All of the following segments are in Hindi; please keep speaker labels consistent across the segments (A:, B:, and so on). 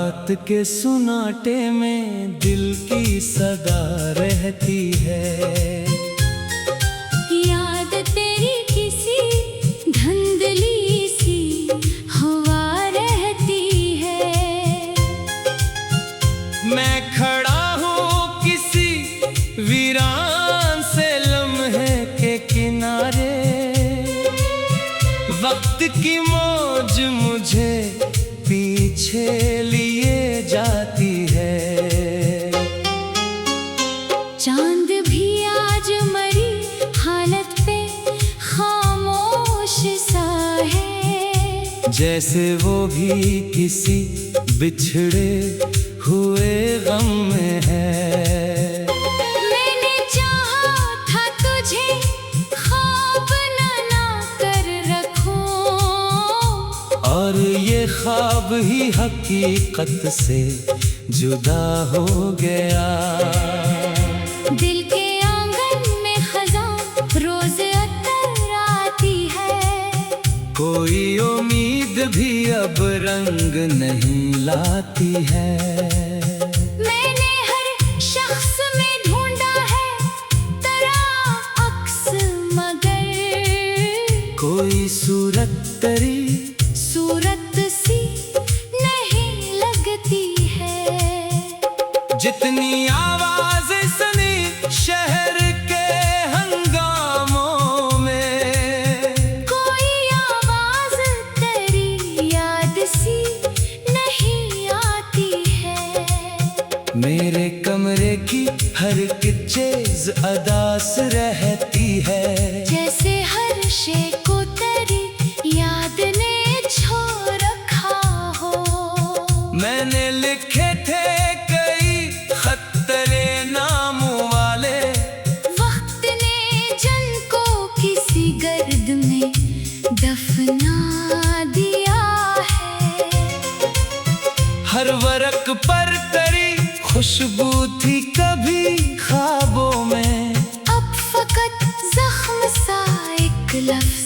A: रात के सुनाटे में दिल की सदा रहती है।
B: याद तेरी किसी धुंधली सी हवा रहती है।
A: मैं खड़ा हूँ किसी वीरान से लम्हे के किनारे, वक्त की मौज मुझे पीछे लिए जाती है।
B: चांद भी आज मरी हालत पे खामोश सा है,
A: जैसे वो भी किसी बिछड़े हुए गम में है।
B: मैंने चाहा था तुझे ख्वाब ना कर रखूं,
A: और ये ख्वाब ही हकीकत से जुदा हो गया।
B: दिल के आंगन में खज़ां रोज अतर आती है,
A: कोई उम्मीद भी अब रंग नहीं लाती है।
B: मैंने हर शख्स में ढूंढा है तेरा अक्स, मगर
A: कोई सूरत तेरी
B: सूरत सी नहीं लगती है।
A: जितनी आवाज़ें सुनी शहर के हंगामों में,
B: कोई आवाज तेरी याद सी नहीं आती है।
A: मेरे कमरे की हर एक चीज़ अदास रहती है,
B: जैसे हर शे को तेरी याद ने छो रखा हो।
A: मैंने लिखे थे कई खत तेरे नाम वाले,
B: वक्त ने जिनको किसी गर्द में दफना दिया है।
A: हर वर्क पर तेरी खुशबू थी कभी ख्वाबों में।
B: अब फकत जख्म सा एक लफ्ज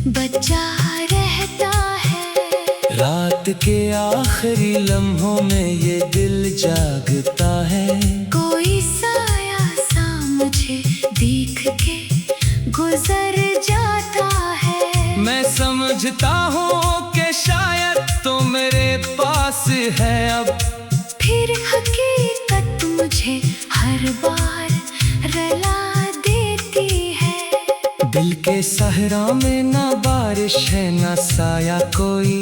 B: बचा रहता है।
A: रात के आखिरी लम्हों में ये दिल जागता है।
B: कोई साया सा मुझे देख के गुजर जाता है।
A: मैं समझता हूँ कि शायद तो मेरे पास है अब,
B: फिर हकीकत मुझे हर बार रुला देती है।
A: दिल के सहरा में ना बारिश है ना साया कोई,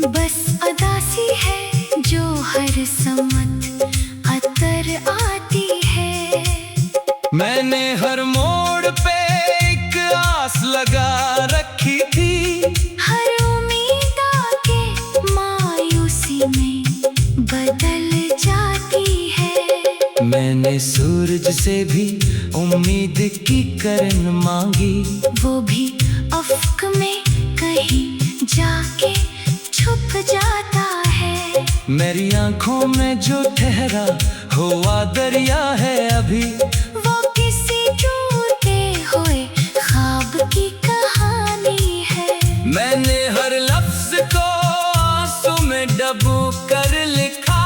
B: बस अदासी है जो हर समत अतर आती है।
A: मैंने हर मोड़ पे एक आस लगा रखी थी,
B: हर उम्मीद आके मायूसी में बदल जाती है।
A: मैंने सूरज से भी उम्मीद की किरण मांगी,
B: वो भी अफ्क में कहीं जाके छुप जाता है।
A: मेरी आंखों में जो ठहरा हुआ दरिया है अभी,
B: वो किसी टूटे हुए ख्वाब की कहानी है।
A: मैंने हर लफ्ज को आंसू में डूबो कर लिखा,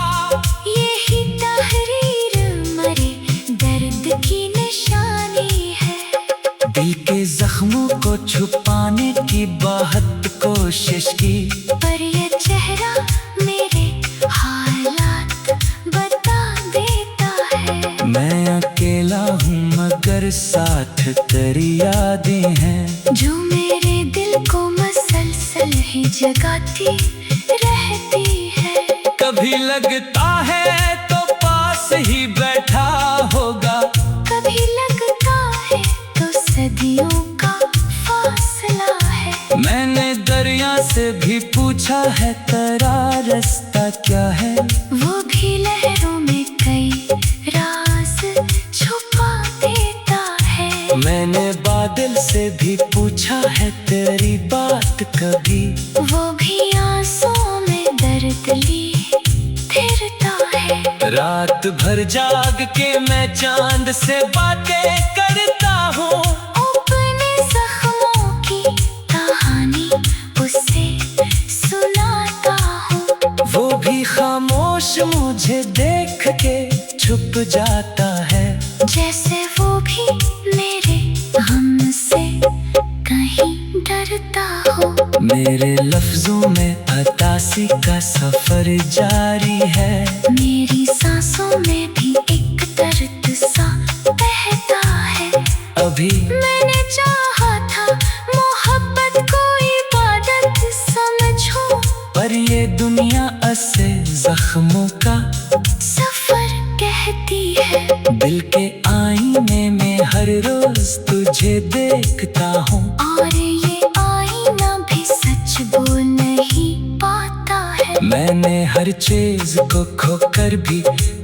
B: यही तहरीर मरे दर्द की निशानी है।
A: दिल के जख्मों को छुपाने की बहुत कोशिश की,
B: पर ये चेहरा मेरे हालात बता देता है।
A: मैं अकेला हूँ मगर साथ तेरी यादें हैं,
B: जो मेरे दिल को मसलसल ही जगाती रहती है।
A: कभी लगता है तो पास ही बैठा होगा,
B: कभी लगता है तो सदियों का फासला है।
A: मैंने दरिया से भी पूछा है तेरा रास्ता क्या है,
B: वो भी लहरों में कई राज छुपा देता है।
A: मैंने बादल से भी पूछा है तेरी बात कभी,
B: वो भी आंसुओं में दर्द लिए फिरता है।
A: रात भर जाग के मैं चांद से बातें करता हूँ,
B: अपने जख्मों की कहानी उसे सुनाता हूँ।
A: वो भी खामोश छुप जाता है,
B: जैसे वो भी मेरे हमसे कहीं डरता हो।
A: मेरे लफ्जों में अतासी का सफर जारी है,
B: मेरी सांसों में भी एक दर्द सा बहता है।
A: अभी
B: मैंने चाहा था मोहब्बत को इबादत समझो,
A: पर ये दुनिया ऐसे जख्मों का
B: सफर कहती है।
A: दिल के आईने में हर रोज तुझे देखता हूँ,
B: और ये आईना भी सच बोल नहीं पाता है।
A: मैंने हर चीज को खोकर भी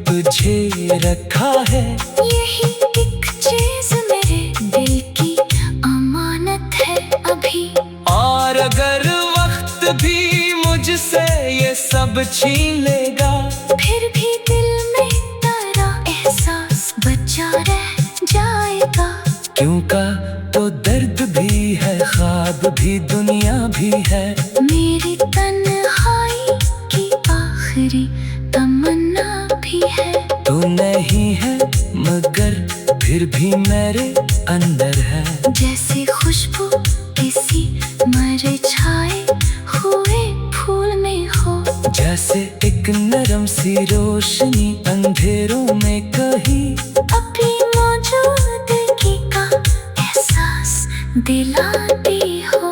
A: तुझे रखा है,
B: यही एक चीज मेरे दिल की अमानत है अभी।
A: और अगर वक्त भी मुझसे ये सब छीन लेगा,
B: फिर भी दिल में तेरा एहसास बचा रह जाएगा।
A: क्यों का तो दर्द भी है, ख्वाब भी, दुनिया भी है,
B: मेरी तन्हाई की आखिरी तमन्ना भी है।
A: तू नहीं है मगर फिर भी मेरे अंदर है,
B: जैसे खुशबू किसी मरे छाए हुए फूल में हो,
A: जैसे एक नरम सी रोशनी अंधेरों में कहीं
B: अपनी मौजूदगी का एहसास दिलाती हो।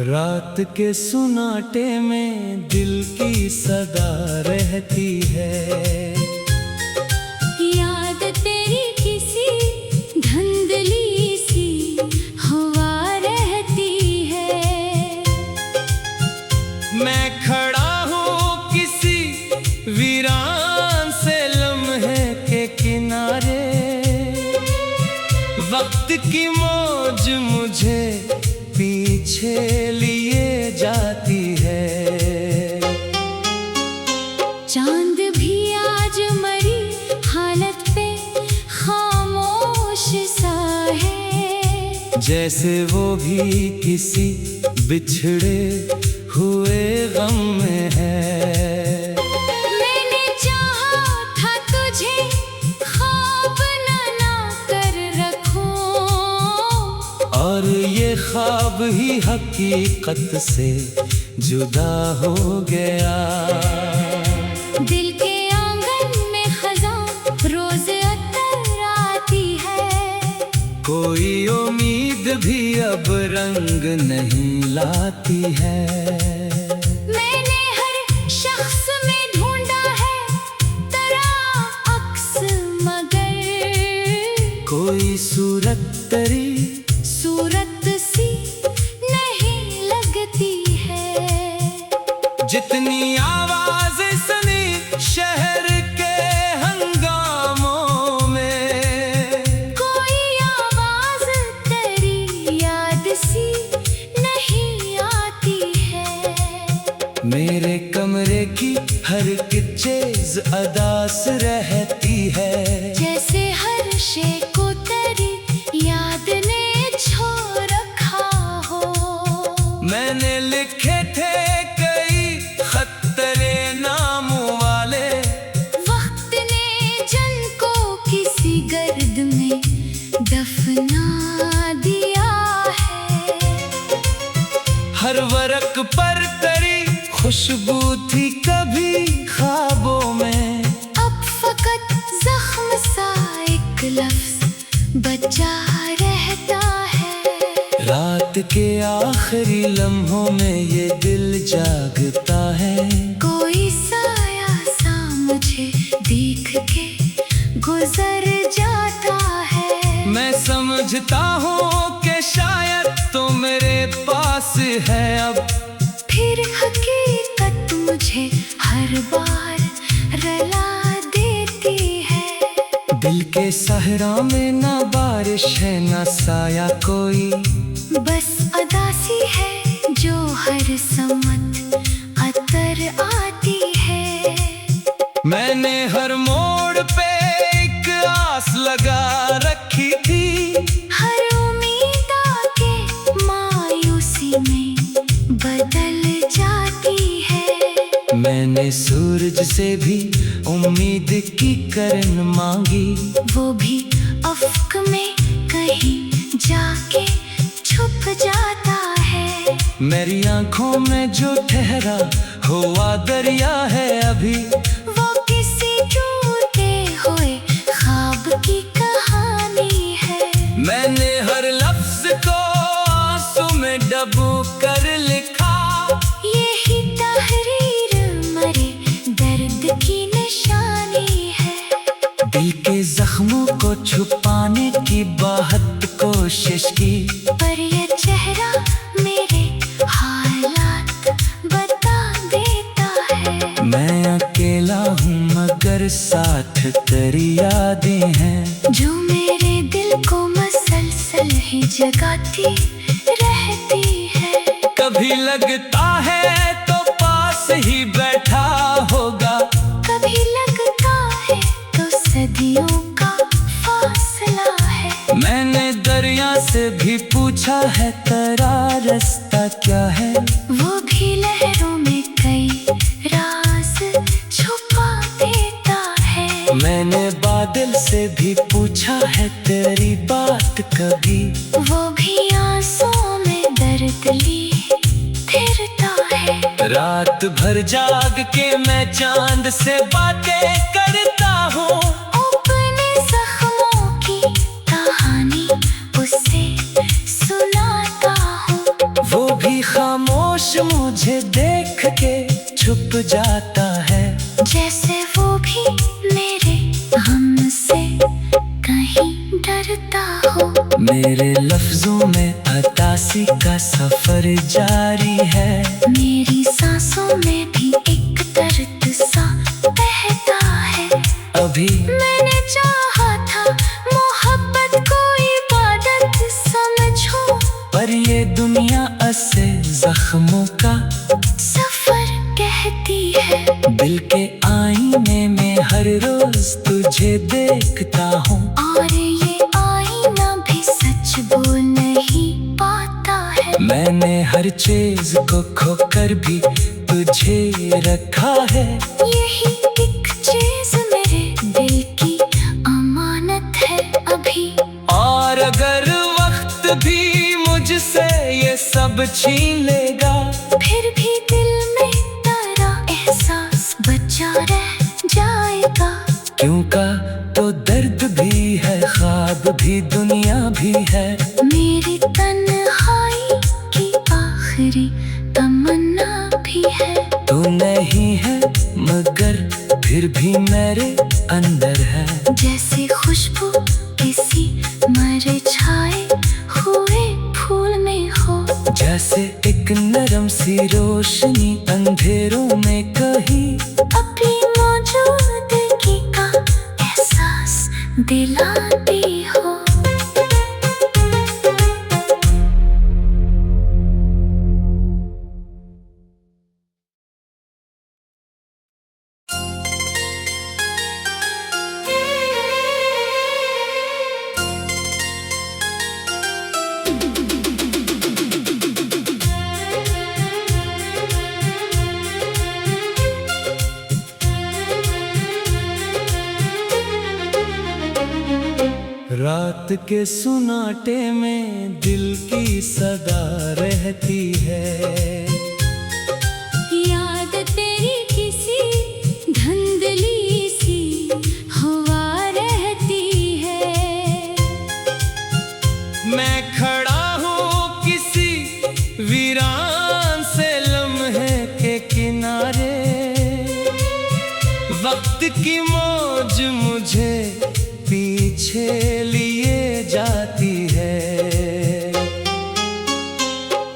A: रात के सुनाटे में दिल की सदा रहती है,
B: याद तेरी किसी धुंधली सी हवा रहती है।
A: मैं खड़ा हूँ किसी वीरान से लम्हे के किनारे, वक्त की मौज मुझे पीछे लिए जाती है।
B: चांद भी आज मरी हालत पे खामोश सा है,
A: जैसे वो भी किसी बिछड़े हुए गम में है।
B: मैंने चाहा था तुझे ख्वाब ना कर रखूं,
A: और ये ख्वाब ही हकीकत से जुदा हो गया।
B: दिल के आंगन में खज़ां रोज अतर आती है,
A: कोई उम्मीद भी अब रंग नहीं लाती है।
B: मैंने हर शख्स में ढूंढा है तेरा अक्स, मगर
A: कोई सूरत तेरी
B: सूरत सी नहीं लगती है।
A: जितनी आवाज़ें सुनी शहर के हंगामों में,
B: कोई आवाज तेरी याद सी नहीं आती है।
A: मेरे कमरे की हर एक चीज अदास रहती है,
B: जैसे हर शे को तेरी याद ने छो रखा हो।
A: मैंने लिखे थे कई खत तेरे नाम वाले,
B: वक्त ने जिनको किसी गर्द में दफना दिया है।
A: हर वरक पर तेरी खुशबू थी कभी ख्वाबों में,
B: अब फकत जख्म सा एक लफ्ज बचा रहता है।
A: रात के आखिरी लम्हों में ये दिल जागता है,
B: कोई साया सा मुझे देख के गुजर जाता है।
A: मैं समझता हूँ कि शायद तो मेरे पास है अब,
B: फिर हकीकत मुझे हर बार रुला देती है।
A: दिल के चेहरा में ना बारिश है ना साया कोई,
B: बस अदासी है जो हर समत अतर आती है।
A: मैंने हर मोड़ पे एक आस लगा रखी थी,
B: हर उम्मीद आके मायूसी में बदल जाती है।
A: मैंने सूरज से भी उम्मीद की किरण मांगी,
B: वो भी अफ्क में कहीं जाके छुप जाता है।
A: मेरी आंखों में जो ठहरा हुआ दरिया है अभी,
B: वो किसी टूटे हुए ख्वाब की कहानी है।
A: मैंने हर लफ्ज को आंसू में डूबो कर लिखा,
B: यही तहरीर मरे दर्द की निशानी है।
A: दिल के जख्मों को छुपाने की बहुत कोशिश की,
B: पर ये चेहरा मेरे हालात बता देता है।
A: मैं अकेला हूँ मगर साथ तेरी यादें हैं,
B: जो मेरे दिल को मसलसल ही जगाती रहती है।
A: कभी लगता है तो पास ही बैठा होगा,
B: कभी लगता है तो सदियों का फासला है।
A: मैंने दरिया से भी पूछा है तेरा रास्ता क्या है,
B: वो भी लहरों में कई राज छुपा देता है।
A: मैंने बादल से भी पूछा है तेरी बात कभी,
B: वो भी आंसुओं में दर्द ली फिरता है।
A: रात भर जाग के मैं चांद से बातें करता हूँ,
B: अपने जख्मों की कहानी उसे सुनाता हूँ।
A: वो भी खामोश मुझे देख के छुप जाता है,
B: जैसे वो भी मेरे हमसे कहीं डरता हो।
A: मेरे लफ्जों में अतासी का सफर जारी है,
B: मेरी सांसों में भी एक दर्द सा बहता है।
A: अभी
B: मैंने चाहा था मोहब्बत को इबादत समझूं,
A: पर ये दुनिया ऐसे जख्मों का
B: सफर कहती है।
A: दिल के आईने में हर रोज तुझे देखता हूँ,
B: और ये आईना भी सच बोल नहीं पाता है।
A: मैंने हर चीज को खोकर भी तुझे रखा है,
B: यही एक चीज मेरे दिल की अमानत है अभी।
A: और अगर वक्त भी मुझसे ये सब छीन लेगा,
B: फिर भी दिल में तेरा एहसास बचा रह जाएगा।
A: क्यों का तो दर्द भी है, ख्वाब भी दुनिया भी है,
B: मेरी तन्हाई की आखिरी तमन्ना भी है।
A: तू नहीं है मगर फिर भी मेरे अंदर है,
B: जैसे खुशबू किसी मरे छाए हुए फूल में हो,
A: जैसे एक नरम सी रोशनी अंधेरों में कहीं
B: अपनी मौजूदगी का एहसास दिलाती हो।
A: रात के सुनाटे में दिल की सदा रहती है,
B: याद तेरी किसी धुंधली सी हुआ रहती है।
A: मैं खड़ा हूँ किसी वीरान से लम्हे के किनारे, वक्त की मौज मुझे पीछे लिए जाती है।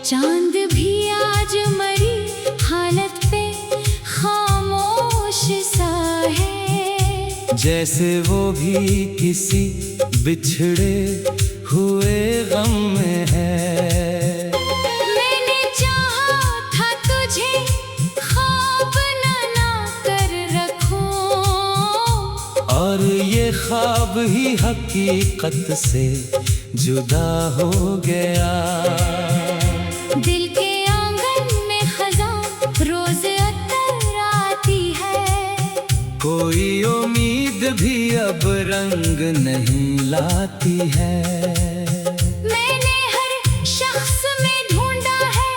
B: चांद भी आज मरी हालत पे खामोश सा है,
A: जैसे वो भी किसी बिछड़े हुए गम में है।
B: मैंने चाहा था तुझे ख्वाब ना कर रखूं,
A: और ये ख्वाब ही हकीकत से जुदा हो गया।
B: दिल के आंगन में खज़ां रोज अतर आती है,
A: कोई उम्मीद भी अब रंग नहीं लाती है।
B: मैंने हर शख्स में ढूंढा है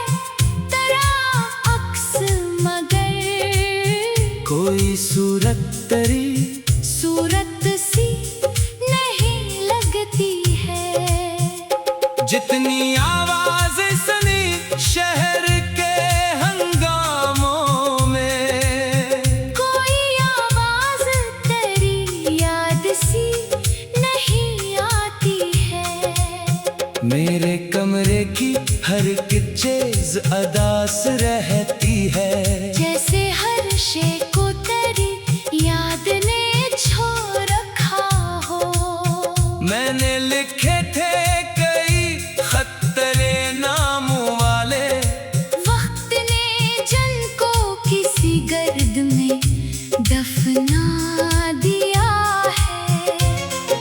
B: तेरा अक्स, मगर
A: कोई सूरत तेरी
B: सूरत सी नहीं लगती है।
A: जितनी आवाज़ें सुनी शहर के हंगामों में,
B: कोई आवाज तेरी याद सी नहीं आती है।
A: मेरे कमरे की हर एक चीज़ अदास रहती है।
B: जैसे हर शे को तेरी याद ने छो रखा हो।
A: मैंने लिखे थे कई खत तेरे नाम वाले,
B: वक्त ने जन को किसी गर्द में दफना दिया है।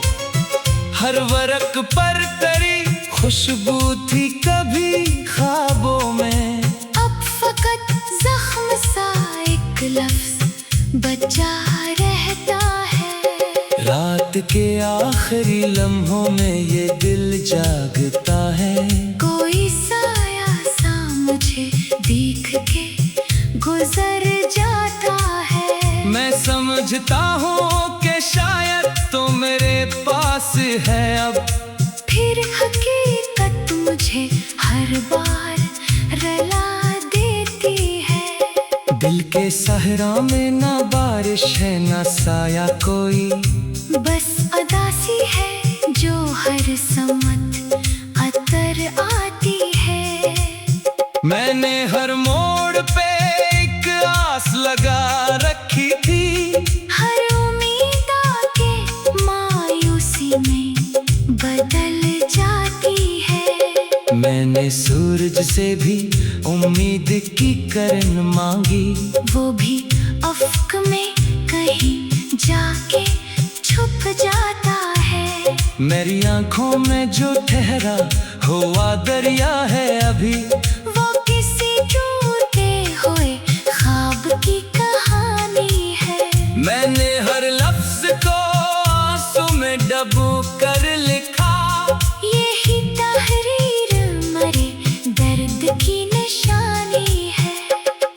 A: हर वर्क पर तेरी खुशबू थी कभी ख्वाबों में।
B: अब फकत जख्म सा एक लफ्ज बचा रहता है।
A: रात के आखिरी लम्हों में ये दिल जागता है।
B: कोई साया सा मुझे देख के गुजर जाता है।
A: मैं समझता हूँ कि शायद तो मेरे पास है अब,
B: फिर हकीकत मुझे हर बार रुला देती है।
A: दिल के सहरा में ना बारिश है ना साया कोई,
B: बस अदासी है जो हर समत अतर आती है।
A: मैंने हर मोड़ पे एक आस लगा रखी थी।
B: हर उम्मीद आके मायूसी में बदल जाती है।
A: मैंने सूरज से भी उम्मीद की करन मांगी,
B: वो भी अफ्क में कहीं जाके छुप जाता है।
A: मेरी आंखों में जो ठहरा हुआ दरिया है अभी,
B: वो किसी टूटे हुए ख्वाब की कहानी है।
A: मैंने हर लफ्ज को आंसू में डबो कर लिखा।
B: यही तहरीर मरे दर्द की निशानी है।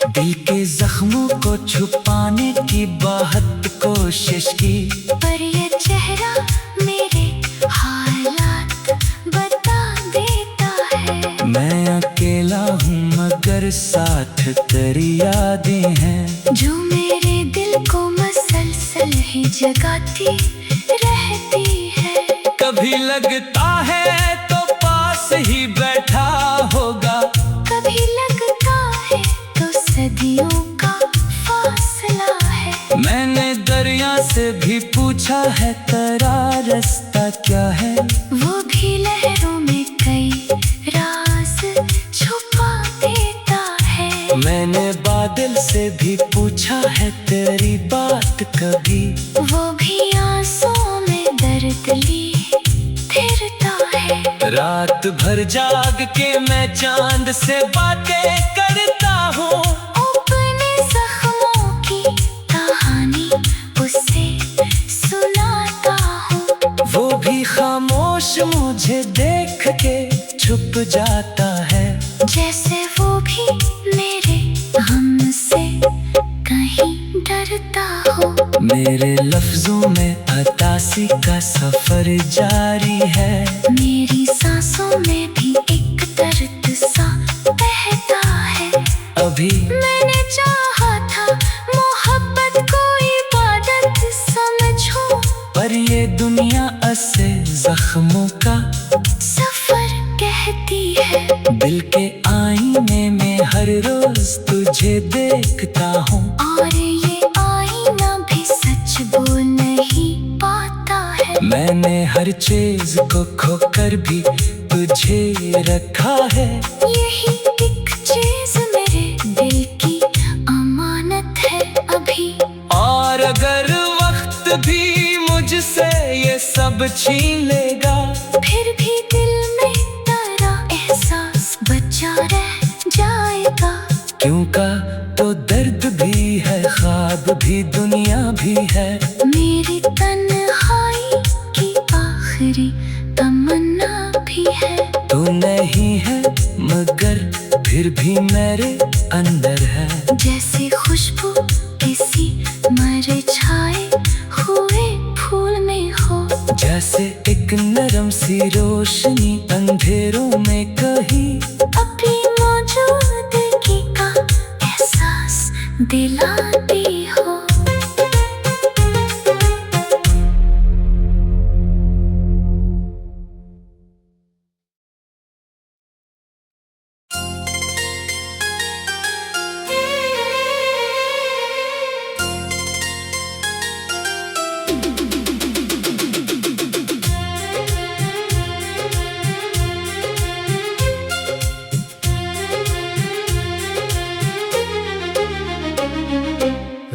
A: दिल के जख्मों को छुपाने की बहुत कोशिश की,
B: पर ये चेहरा मेरे हालात बता देता है।
A: मैं अकेला हूँ मगर साथ तेरी यादें हैं,
B: जो मेरे दिल को मसलसल ही जगाती रहती है।
A: कभी लगता है तो पास ही बैठा होगा,
B: कभी लगता है तो सदियों का फासला है।
A: मैंने दरिया से भी पूछा है तेरा रास्ता क्या है,
B: वो भी लहरों में कई राज छुपा देता है।
A: मैंने बादल से भी पूछा है तेरी बात कभी,
B: वो भी आंसुओं में दर्द ली फिरता है।
A: रात भर जाग के मैं चांद से बातें करता हूँ।
B: अपने जख्मों की कहानी उसे सुनाता हूँ।
A: वो भी खामोश मुझे देख के छुप जाता है।
B: जैसे वो भी मेरे गम से कहीं डरता हो।
A: मेरे लफ्जों में अतासी का सफर जारी है।
B: मेरी सांसों में भी एक दर्द सा बहता है।
A: अभी
B: मैंने चाहा था मोहब्बत को इबादत समझो,
A: पर ये दुनिया असे जख्मों का
B: सफर कहती है।
A: दिल के आईने में हर रोज तुझे देखता हूँ,
B: और ये आईना भी सच बोल नहीं पाता है।
A: मैं मैंने हर चीज को खोकर भी तुझे रखा है।
B: यही एक चीज मेरे दिल की अमानत है अभी।
A: और अगर वक्त भी मुझसे ये सब छीन लेगा,
B: फिर भी दिल में तेरा एहसास बचा रह जाएगा।
A: क्यों का तो दर्द भी है, ख्वाब भी, दुनिया भी है।
B: मेरी तन्हाई की आखिरी तमन्ना भी है।
A: तू नहीं है मगर फिर भी मेरे अंदर है।
B: जैसे खुशबू किसी मरे छाए हुए फूल में हो,
A: जैसे एक नरम सी रोशनी अंधेरों में कहीं
B: अपनी मौजूदगी का एहसास दिलाती हो।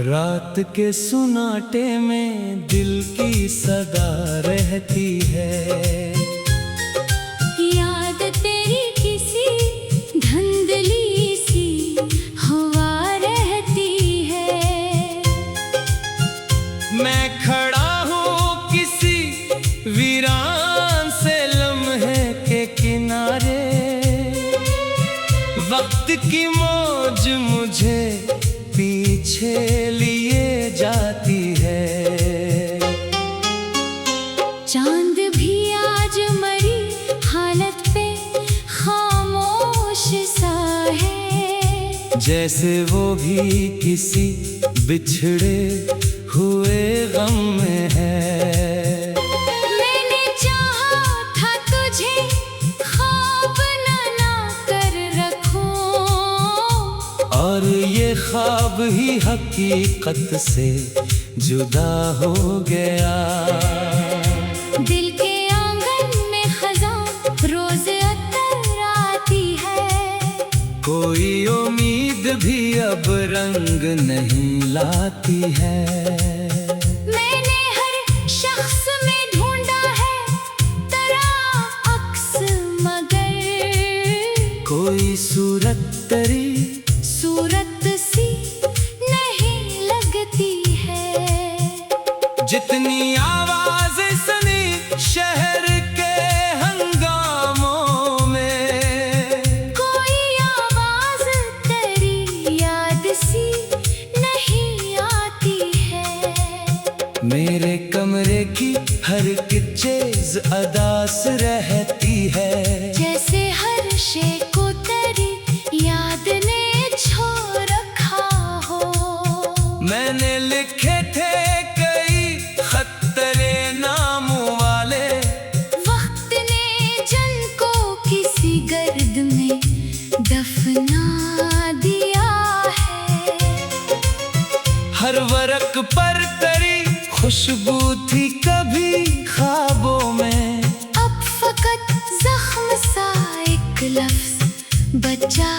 A: रात के सुनाटे में दिल की सदा रहती है।
B: याद तेरी किसी धुंधली सी हवा रहती है।
A: मैं खड़ा हूँ किसी वीरान से लम्हे के किनारे, वक्त की मौज मुझे पीछे लिए जाती है।
B: चांद भी आज मरी हालत पे खामोश सा है।
A: जैसे वो भी किसी बिछड़े हुए गम में है।
B: मैंने चाहा था तुझे ख्वाब ना कर रखूं,
A: और ये ख्वाब ही हकीकत से जुदा हो गया।
B: दिल के आंगन में खज़ां रोज अतर आती है।
A: कोई उम्मीद भी अब रंग नहीं लाती है।
B: मैंने हर शख्स में ढूंढा है तेरा अक्स, मगर
A: कोई सूरत तेरी
B: सूरत सी नहीं लगती है।
A: जितनी आवाज़ें सुनी शहर के हंगामों में,
B: कोई आवाज तेरी याद सी नहीं आती है।
A: मेरे कमरे की हर एक चीज अदास रहती है।
B: जैसे हर शे को तेरी याद ने छो रखा हो।
A: मैंने लिखे थे कई खत तेरे नाम वाले,
B: वक्त ने जिनको किसी गर्द में दफना दिया है।
A: हर वर्क पर तेरी खुशबू थी कभी ख्वाबों में।
B: अब फकत जख्म सा एक लफ्ज बचा